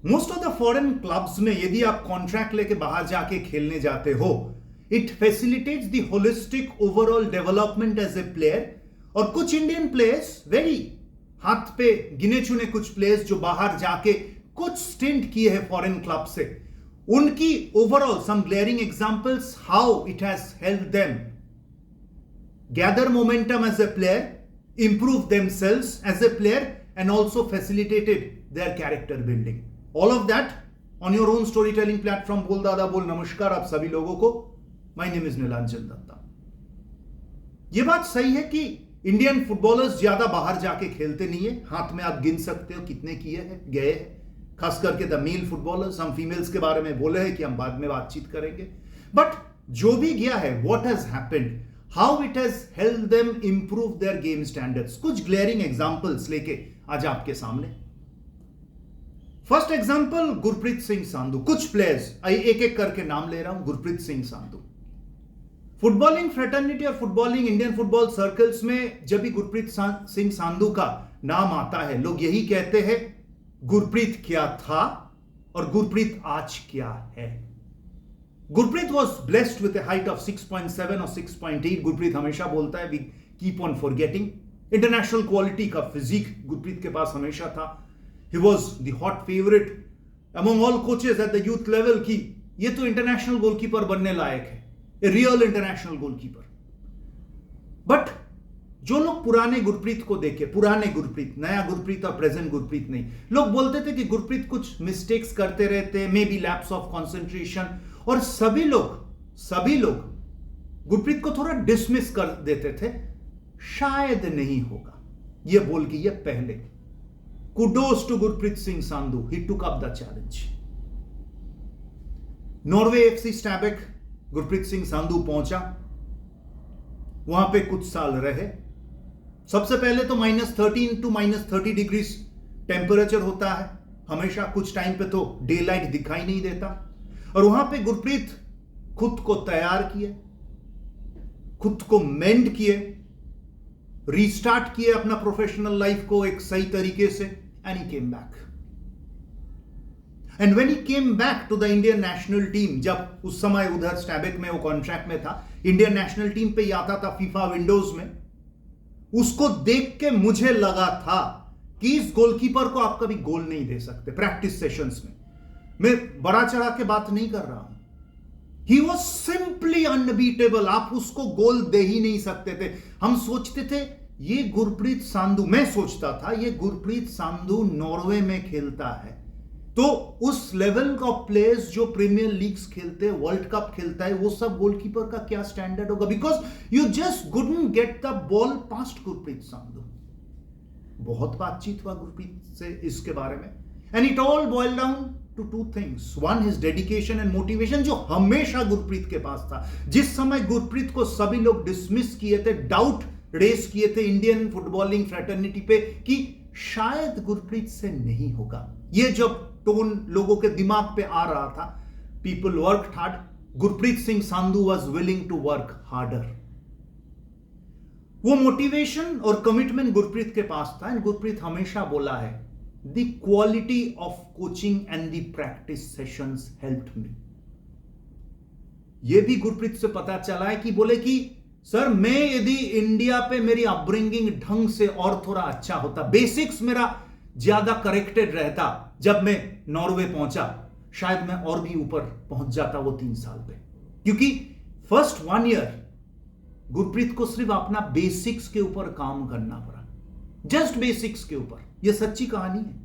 Most of the foreign clubs में यदि आप कॉन्ट्रैक्ट लेके बाहर जाके खेलने जाते हो, it facilitates the holistic overall development as a player. और कुछ इंडियन प्लेयर्स, वेरी हाथ पे गिने चुने कुछ प्लेयर्स जो बाहर जाके कुछ स्टिंट किए हैं फॉरेन क्लब से, उनकी overall some glaring examples how it has helped them gather momentum as a player, improve themselves as a player, and also facilitated their character building. All of that on your own storytelling platform बोल दादा बोल। नमस्कार आप सभी लोगों को। My name is Nilanjan Dutta. ये बात सही है कि इंडियन फुटबॉलर्स ज्यादा बाहर जाके खेलते नहीं है। हाथ में आप गिन सकते हो कितने किए हैं, गए हैं। खास करके द मेल फुटबॉलर्स, हम फीमेल्स के बारे में बोले हैं कि हम बाद में बातचीत करेंगे। बट जो भी गया है, what has happened, how it has helped them improve their game standards, कुछ glaring examples लेके आज आपके सामने। First example Gurpreet Singh Sandhu. कुछ प्लेयर्स एक एक करके नाम ले रहा हूं। गुरप्रीत सिंह संधू, फुटबॉलिंग फ्रेटर्निटी और फुटबॉलिंग इंडियन फुटबॉल सर्कल्स में जब भी गुरप्रीत सिंह संधू का नाम आता है, लोग यही कहते हैं गुरप्रीत क्या था और गुरप्रीत आज क्या है। Gurpreet was blessed with a height of 6.7 और 6.8। गुरप्रीत हमेशा बोलता है, we keep on forgetting, international quality का फिजिक गुरप्रीत के पास हमेशा था। He was the hot favorite among all coaches at the youth level कि ये तो इंटरनेशनल गोलकीपर बनने लायक है, a real international goalkeeper. But जो लोग पुराने गुरप्रीत को देखे, पुराने गुरप्रीत, नया गुरप्रीत और प्रेजेंट गुरप्रीत नहीं, लोग बोलते थे कि गुरप्रीत कुछ मिस्टेक्स करते रहते, may be lapse of concentration, और सभी लोग गुरप्रीत को थोड़ा डिसमिस कर देते थे, शायद नहीं होगा ये बोल के। ये पहले kudos to Gurpreet Singh Sandhu, he took up the challenge. Norway FC Stabaek Gurpreet Singh Sandhu पहुंचा, वहां पे कुछ साल रहे। सबसे पहले तो -13 to -30 डिग्रीज टेम्परेचर होता है हमेशा, कुछ टाइम पे तो डे लाइट दिखाई नहीं देता। और वहां पे गुरप्रीत खुद को तैयार किए, खुद को मेंड किए, रीस्टार्ट किए अपना प्रोफेशनल लाइफ को एक सही तरीके से, and he came back. And when he came back to the Indian national team, जब उस समय उधर स्टैबेक में वो कॉन्ट्रैक्ट में था, इंडियन नेशनल टीम पे ही आता था फीफा विंडोज में, उसको देख के मुझे लगा था कि इस गोलकीपर को आप कभी गोल नहीं दे सकते। प्रैक्टिस सेशंस में मैं बड़ा चढ़ा के बात नहीं कर रहा हूं, ही वॉज सिंपली अनबीटेबल। आप उसको गोल दे ही नहीं सकते थे। हम सोचते थे ये गुरप्रीत संधू, मैं सोचता था ये गुरप्रीत संधू नॉर्वे में खेलता है तो उस लेवल ऑफ प्लेयर्स जो प्रीमियर लीग्स खेलते हैं, वर्ल्ड कप खेलता है, वो सब गोलकीपर का क्या स्टैंडर्ड होगा, because you just couldn't get the ball past Gurpreet Sandhu. बहुत बातचीत हुआ गुरप्रीत से इसके बारे में, and it all boil down to two things. One, his dedication and motivation, जो हमेशा गुरप्रीत के पास था। जिस समय गुरप्रीत को सभी लोग डिसमिस किए थे, डाउट रेस किए थे इंडियन फुटबॉलिंग फ्रेटर्निटी पे कि शायद गुरप्रीत से नहीं होगा, ये जब टोन लोगों के दिमाग पे आ रहा था, people work hard, Gurpreet Singh Sandhu was willing to work harder. वो मोटिवेशन और कमिटमेंट गुरप्रीत के पास था, एंड गुरप्रीत हमेशा बोला है, the quality of coaching and the practice sessions helped me। यह भी गुरप्रीत से पता चला है कि बोले कि सर, मैं यदि इंडिया पे मेरी अपब्रिंगिंग ढंग से और थोड़ा अच्छा होता, बेसिक्स मेरा ज्यादा करेक्टेड रहता, जब मैं नॉर्वे पहुंचा शायद मैं और भी ऊपर पहुंच जाता वो 3 साल पे। क्योंकि फर्स्ट 1 ईयर गुरप्रीत को सिर्फ अपना बेसिक्स के ऊपर काम करना पड़ा, जस्ट बेसिक्स के ऊपर। यह सच्ची कहानी है।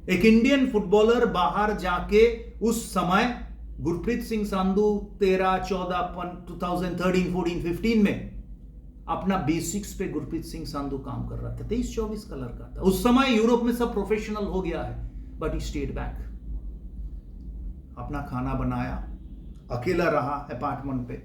एक इंडियन फुटबॉलर बाहर जाके उस समय गुरप्रीत सिंह संधू 13, 14, 2013, 14, 15 में अपना बेसिक्स पे गुरप्रीत सिंह संधू काम कर रहा था। 23-24 का लड़का था उस समय। यूरोप में सब प्रोफेशनल हो गया है, बट ही स्टेड बैक। अपना खाना बनाया, अकेला रहा अपार्टमेंट पे।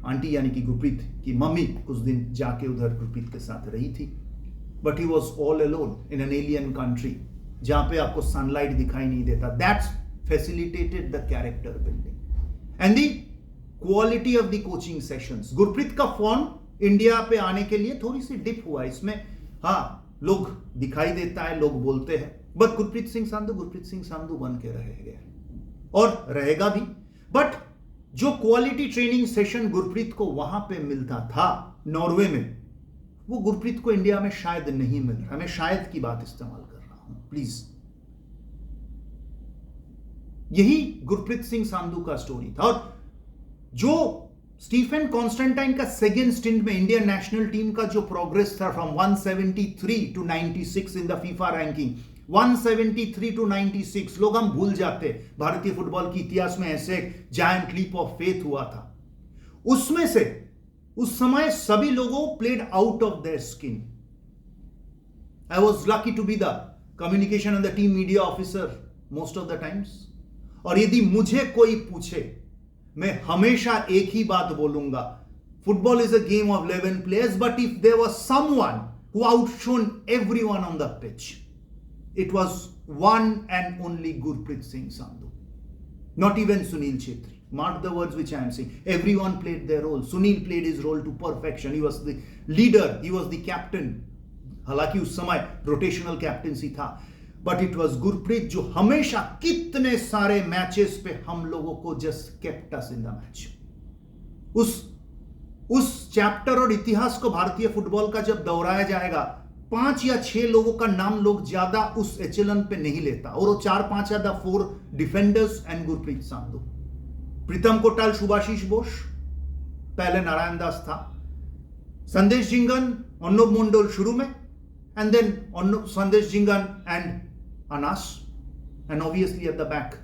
आंटी यानी कि गुरप्रीत की मम्मी कुछ दिन जाके उधर गुरप्रीत के साथ रही थी, but he was all alone in an alien country जहां पे आपको सनलाइट दिखाई नहीं देता। That's facilitated the character building and the quality of the coaching sessions. Gurpreet का फॉर्म इंडिया पे आने के लिए थोड़ी सी डिप हुआ इसमें। हाँ, लोग दिखाई देता है, लोग बोलते हैं, बट गुरप्रीत सिंह संधू बन के रह गया और रहेगा भी। बट जो क्वालिटी ट्रेनिंग सेशन गुरप्रीत को वहां पे मिलता था नॉर्वे में, वो गुरप्रीत को इंडिया में शायद नहीं मिल रहा। मैं शायद की बात इस्तेमाल कर रहा हूं, प्लीज। यही गुरप्रीत सिंह संधू का स्टोरी था। और जो स्टीफन कॉन्स्टेंटाइन का सेकेंड स्टिंट में इंडियन नेशनल टीम का जो प्रोग्रेस था from 173 to 96 in the FIFA ranking, 173 to 96, लोग हम भूल जाते भारतीय फुटबॉल की इतिहास में ऐसे एक जायंट लीप ऑफ फेथ हुआ था। उसमें से उस समय सभी लोगों played out of their skin. I was lucky to be the communication and the team media officer most of the times. और यदि मुझे कोई पूछे, मैं हमेशा एक ही बात बोलूंगा, football is a game of 11 players, but if there was someone who outshone everyone on the pitch, it was one and only Gurpreet Singh Sandhu, not even Sunil Chhetri. Mark the words which I am saying. Everyone played their role. Sunil played his role to perfection. He was the leader, he was the captain. हालांकि उस समय rotational captaincy था, but it was Gurpreet जो हमेशा कितने सारे matches पे हम लोगों को just kept us in the match. उस चैप्टर और इतिहास को भारतीय फुटबॉल का जब दोहराया जाएगा, 5 या 6 लोगों का नाम लोग ज्यादा उस एचेलन पे नहीं लेता, और वो 4-5 the 4 defenders and Gurpreet Sandhu. Pritam Kotal, Subhasish Bose, पहले नारायण दास था, संदेश जिंगन, अर्नब मंडल शुरू में, and then Sandesh Jhingan and Anas, and obviously at the back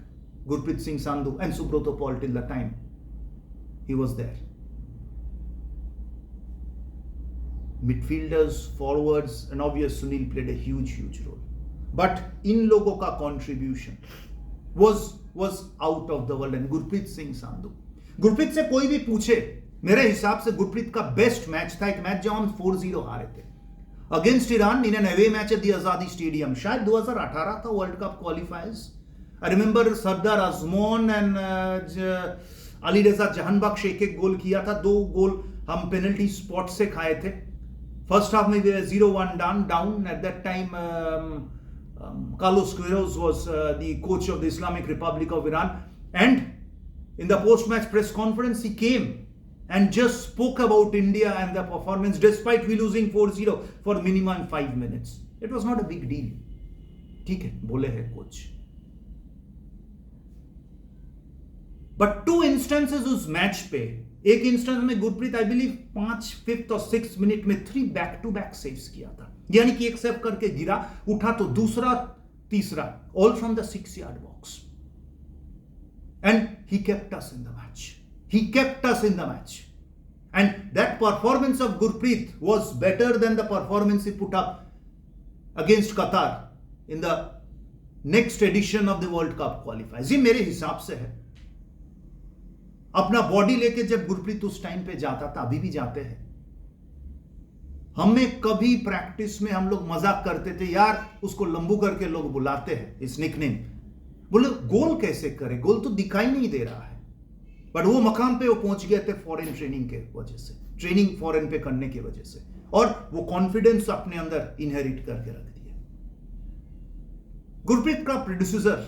Gurpreet Singh Sandhu and Subrata Paul till the time he was there. Midfielders, forwards, and obvious Sunil played a huge role. But इन लोगों का contribution was out of the world. And Gurpreet Singh Sandhu, Gurpreet से कोई भी पूछे, मेरे हिसाब से गुरप्रीत का बेस्ट मैच था एक मैच जब हम 4-0 हारे थे against Iran in an away match at the Azadi stadium, शायद 2018 था, world cup qualifiers. I remember Sardar Azmoun and Ali Reza Jahanbakhsh एक गोल किया था, 2 गोल हम पेनल्टी स्पॉट से खाए थे। First half maybe 0-1 down. At that time, Carlos Queiroz was the coach of the Islamic Republic of Iran. And in the post-match press conference, he came and just spoke about India and the performance despite we losing 4-0 for minimum 5 minutes. It was not a big deal. ठीक है, बोले है coach. But 2 instances उस match पे, एक instance में Gurpreet I believe 5, 5th और 6th minute में 3 बैक-टू-बैक सेव्स किया था, यानी कि एक सेव करके गिरा, उठा तो दूसरा, तीसरा, all from the 6 yard box, and he kept us in the match, and that performance of Gurpreet was better than the performance he put up against Qatar in the next edition of the world cup qualifiers. ये मेरे हिसाब से है। अपना body लेके जब गुरप्रीत उस time पे जाता था, अभी भी जाते हैं, हमें कभी प्रैक्टिस में हम लोग मजाक करते थे, यार उसको लंबू करके लोग बुलाते हैं इस निकनेम, बोले गोल कैसे करे, गोल तो दिखाई नहीं दे रहा है। बट वो मकाम पे वो पहुंच गए थे फॉरेन ट्रेनिंग के वजह से, ट्रेनिंग फॉरेन पे करने की वजह से, और वो कॉन्फिडेंस अपने अंदर इनहेरिट करके रख दिया। गुरप्रीत का प्रोड्यूसर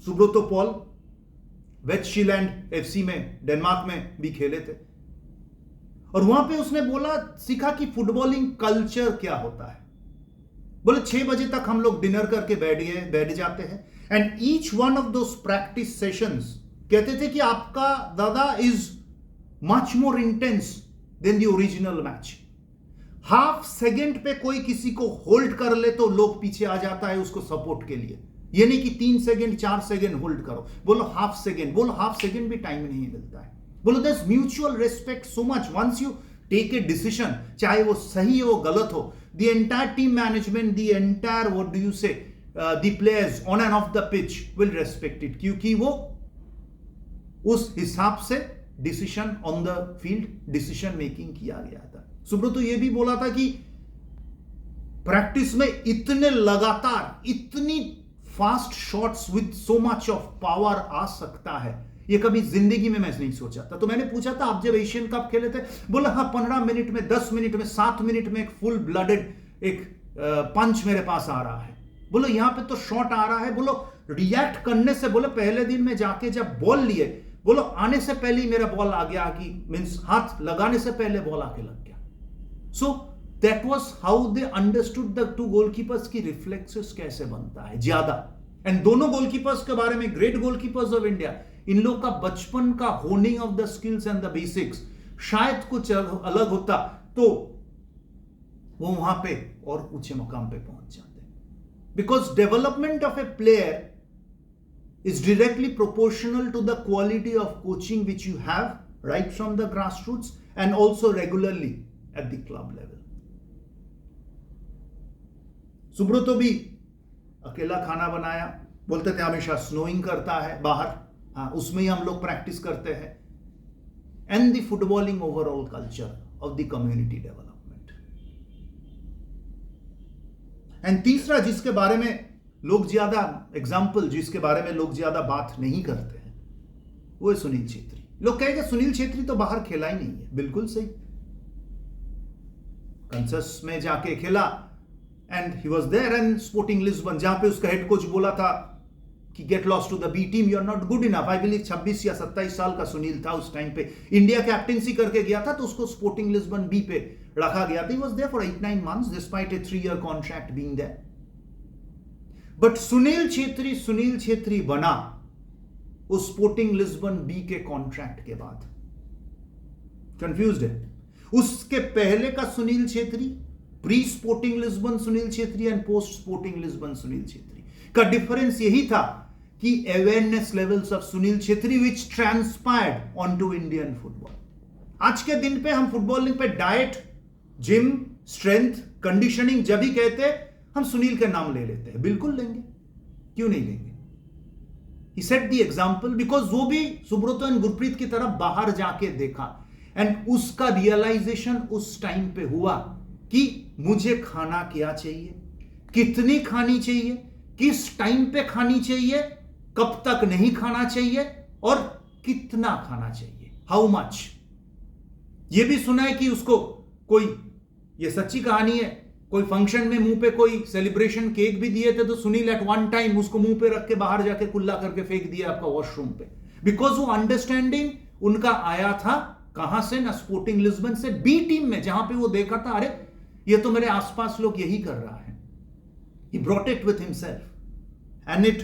सुब्रतो पॉल वेस्टशिलैंड एफसी में, डेनमार्क में भी खेले थे, और वहां पे उसने बोला, सीखा कि फुटबॉलिंग कल्चर क्या होता है। बोले 6 बजे तक हम लोग डिनर करके बैठ जाते हैं, and each one of those practice sessions कहते थे कि आपका दादा is much more intense then the original match. Half second पे कोई किसी को होल्ड कर ले तो लोग पीछे आ जाता है उसको सपोर्ट के लिए, ये नहीं कि 3 सेकंड 4 सेकंड होल्ड करो, बोलो हाफ सेकंड भी टाइम नहीं मिलता है। बोलो this mutual respect so much, once you take a decision, चाहे वो सही हो गलत हो, the entire team management, the entire what do you say the players on and off the pitch will respect it, क्योंकि वो उस हिसाब से decision on the field decision making किया गया था। सुब्रतो ये भी बोला था कि प्रैक्टिस में इतने लगातार, इतनी fast shots with so much of power आ सकता है, ये कभी जिंदगी में मैं नहीं सोचा था। तो मैंने पूछा था, आप जब एशियन कप खेले थे, बोला हाँ 15 मिनट में, 10 मिनट में, 7 मिनट में एक फुल ब्लडेड एक पंच मेरे पास आ रहा है, बोलो यहां पे तो शॉट आ रहा है, बोलो रिएक्ट करने से, बोलो पहले दिन में जाके जब बॉल लिए, बोलो आने से पहले ही मेरा बॉल आ गया, कि मींस हाथ लगाने से पहले बॉल आके लग गया. So that was how they understood the two goalkeepers की रिफ्लेक्सेस कैसे बनता है ज्यादा. एंड दोनों गोलकीपर्स के बारे में, ग्रेट गोलकीपर्स ऑफ इंडिया, इन लोग का बचपन का honing of the skills and the basics शायद कुछ अलग होता तो वो वहां पे और ऊंचे मुकाम पे पहुंच जाते. Because development of A player is directly proportional to the quality of coaching which you have right from the grassroots and also regularly at the club level. Subrata भी अकेला खाना बनाया, बोलते थे हमेशा स्नोइंग करता है बाहर, हाँ उसमें ही हम लोग प्रैक्टिस करते हैं. And the footballing overall culture of the community development. And तीसरा जिसके बारे में लोग ज्यादा एग्जाम्पल, जिसके बारे में लोग ज्यादा बात नहीं करते हैं, वो है सुनील छेत्री. लोग कहेंगे सुनील छेत्री तो बाहर खेला ही नहीं है. बिल्कुल सही, कंसस में जाके खेला and he was there and Sporting Lisbon, जहां पे उसका हेड कोच बोला था कि get lost to the B team, you are not good enough. I believe 26 या 27 साल का सुनील था उस टाइम पे, इंडिया कैप्टेंसी करके गया था, तो उसको स्पोर्टिंग लिस्बन बी पे रखा गया था. He was there for 8-9 months despite a 3-year contract being there. But Sunil Chhetri बना उस स्पोर्टिंग लिस्बन बी के कॉन्ट्रैक्ट के बाद. कंफ्यूज्ड है. उसके पहले का Sunil Chhetri, pre Sporting Lisbon Sunil Chhetri and post Sporting Lisbon Sunil Chhetri का डिफरेंस यही था कि awareness levels of Sunil Chhetri which transpired on to Indian football. आज के दिन पे हम फुटबॉलिंग पे डाइट, जिम, स्ट्रेंथ, कंडीशनिंग जब भी कहते हम सुनील का नाम ले लेते हैं. बिल्कुल लेंगे, क्यों नहीं लेंगे. He set the example because वो भी सुब्रतो एंड गुरप्रीत की तरफ बाहर जाके देखा एंड उसका रियलाइजेशन उस टाइम पे हुआ कि मुझे खाना क्या चाहिए, कितनी खानी चाहिए, किस टाइम पे खानी चाहिए, कब तक नहीं खाना चाहिए और कितना खाना चाहिए, हाउ मच. ये भी सुना है कि उसको कोई, ये सच्ची कहानी है, कोई फंक्शन में मुंह पे कोई सेलिब्रेशन केक भी दिए थे तो सुनील एट वन टाइम उसको मुंह पे रख के बाहर जाके कुल्ला करके फेंक दिया आपका वॉशरूम पे. बिकॉज वो अंडरस्टैंडिंग उनका आया था कहां से, ना स्पोर्टिंग लिस्बन से, बी टीम में, जहां पे वो देखा था अरे ये तो मेरे आसपास लोग यही कर रहा है. He brought it with himself and it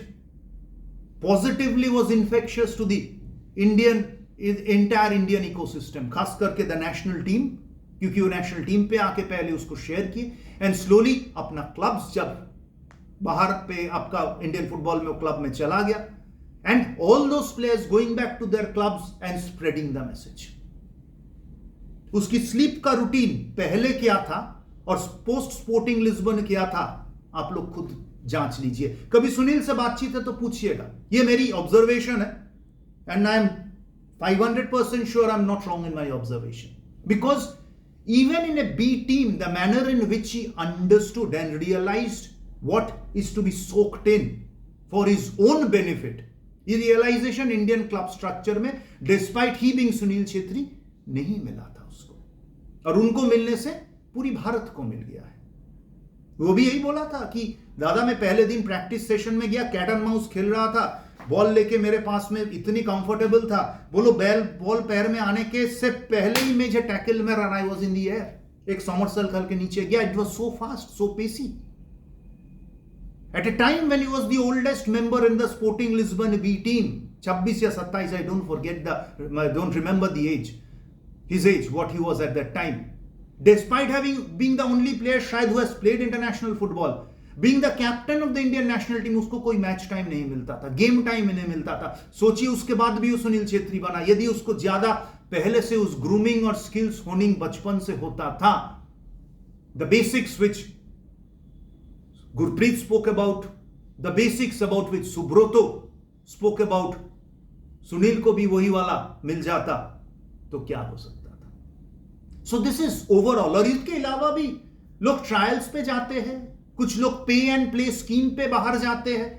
positively was infectious to the Indian, entire Indian ecosystem, खास करके द नेशनल टीम, क्योंकि वो नेशनल टीम पे आके पहले उसको शेयर किए एंड स्लोली अपना क्लब्स, जब बाहर पे आपका इंडियन फुटबॉल में वो क्लब में चला गया and all those players going back to their clubs and spreading the message. उसकी स्लीप का रूटीन पहले क्या था और पोस्ट स्पोर्टिंग लिस्बन क्या था, आप लोग खुद जांच लीजिए. कभी सुनील से बातचीत है तो पूछिएगा. ये मेरी ऑब्जर्वेशन है and I am 500% sure I am not wrong in my observation. Because even in a B team, the manner in which he understood and realized what is to be soaked in for his own benefit, ये realization Indian club structure में, despite he being Sunil Chhetri, नहीं मिला था उसको, और उनको मिलने से पूरी भारत को मिल गया है. वो भी यही बोला था कि दादा मैं पहले दिन प्रैक्टिस सेशन में गया, कैट एंड माउस खेल रहा था, बॉल लेके मेरे पास में इतनी कंफर्टेबल था, बोलो बॉल पैर में आने के से पहले ही मुझे टैकल में run, I was in the air, एक समरसेट करके नीचे गया. It was so fast, so pacy. At a time when he was the oldest member in the sporting Lisbon B team, 26 या 27, I don't remember the age, his age, what he was at that time, despite being the only player शायद who has played international football, being the captain of the Indian national team, उसको कोई match time नहीं मिलता था, game time नहीं मिलता था. सोचिए उसके बाद भी वो सुनील छेत्री बना. यदि उसको ज्यादा पहले से उस ग्रूमिंग और स्किल्स होनिंग बचपन से होता था, the basics which Gurpreet spoke about, the basics about which Subrata spoke about, Sunil को भी वही वाला मिल जाता तो क्या हो सकता था. So this is overall. और इसके अलावा भी लोग ट्रायल्स पे जाते हैं, कुछ लोग पे एंड प्ले स्कीम पे बाहर जाते हैं.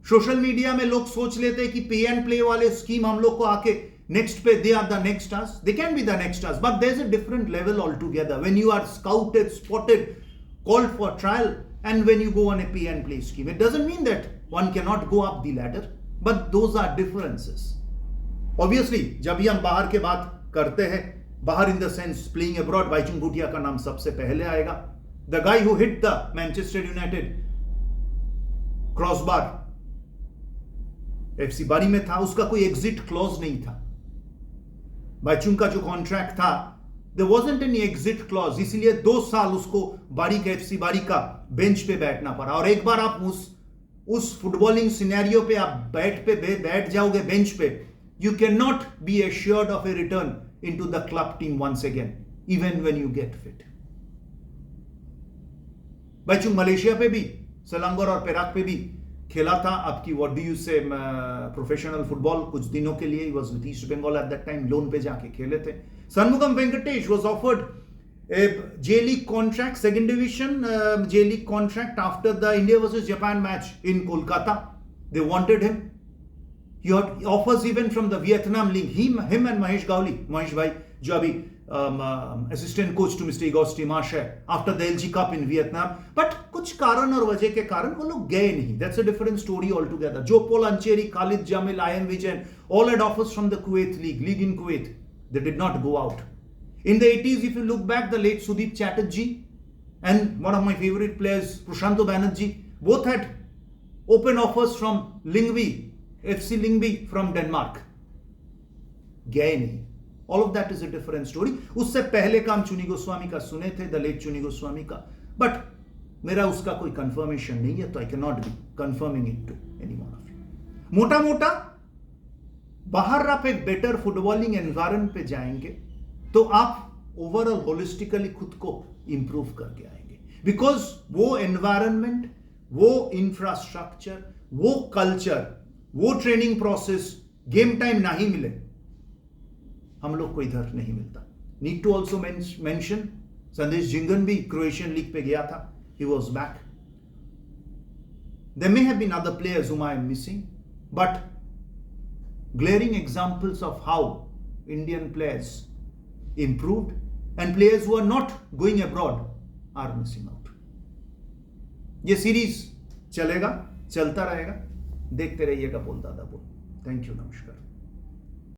सोशल मीडिया में लोग सोच लेते हैं कि पे एंड प्ले वाले स्कीम हम लोग को आके नेक्स्ट पे, they are the next us, they can be the next us, but there is a different level altogether. When you are scouted, spotted called for trial, and when you go on a pay and play scheme. It doesn't mean that one cannot go up the ladder, but those are differences. Obviously, जब भी हम बाहर के बात करते हैं, बाहर in the sense playing abroad, Bhaichung Bhutia का नाम सबसे पहले आएगा. The guy who hit the Manchester United crossbar, FC बारी में था, उसका कोई एग्जिट क्लॉज नहीं था. बाइचुंग का जो कॉन्ट्रैक्ट था, there wasn't any exit clause, इसलिए 2 साल उसको बारी का FC बारी का बेंच पे बैठना पड़ा. और एक बार आप उस फुटबॉलिंग सिनेरियो पे आप बैठ जाओगे बेंच पे, you cannot be assured of a return into the club team once again, even when you get fit. Bhaichung Malaysia पे भी, सेलांगोर और पेराक पे भी खेला था. आपकी what do you say professional football कुछ दिनों के लिए. Was with East Bengal at that time, loan पे जाके खेले थे. Shanmugam Venkatesh was offered a J-League contract, second division J-League contract after the India versus Japan match in Kolkata. They wanted him. He had offers even from the Vietnam League. Him and Mahesh Gowli, Mahesh bhai, जो अभी assistant coach to Mr. Igor Stimash है, after the LG Cup in Vietnam. But कुछ कारण और वजह के कारण वो लोग गए नहीं. That's a different story altogether. Joe Paul Ancheri, Khalid Jamil, IM Vijayan, all had offers from the Kuwait League in Kuwait. They did not go out. In the 80s, if you look back, the late Sudeep Chatterjee and one of my favorite players, Prashanto Banerjee, both had open offers from Lyngby, FC Lyngby from Denmark. गए नहीं. All of that is a different story. उससे पहले का हम चुनी गोस्वामी का सुने थे, the late चुनी गोस्वामी का. But मेरा उसका कोई confirmation नहीं है, तो I cannot be confirming it to any one of you. मोटा मोटा बाहर आप एक बेटर फुटबॉलिंग एनवायरनमेंट पे जाएंगे तो आप ओवरऑल होलिस्टिकली खुद को इंप्रूव करके आएंगे. बिकॉज वो एनवायरनमेंट, वो इंफ्रास्ट्रक्चर, वो कल्चर, वो ट्रेनिंग प्रोसेस गेम टाइम ना ही मिले, हम लोग को इधर नहीं मिलता. नीड टू ऑल्सो मेंशन संदेश जिंगन भी क्रोएशियन लीग पे गया था. He was back. There may have been other players whom I am missing, but glaring examples of how Indian players improved and players who are not going abroad are missing out. ये series चलेगा, चलता रहेगा. देखते रहिएगा बोल दादा बोल. Thank you, नमस्कार.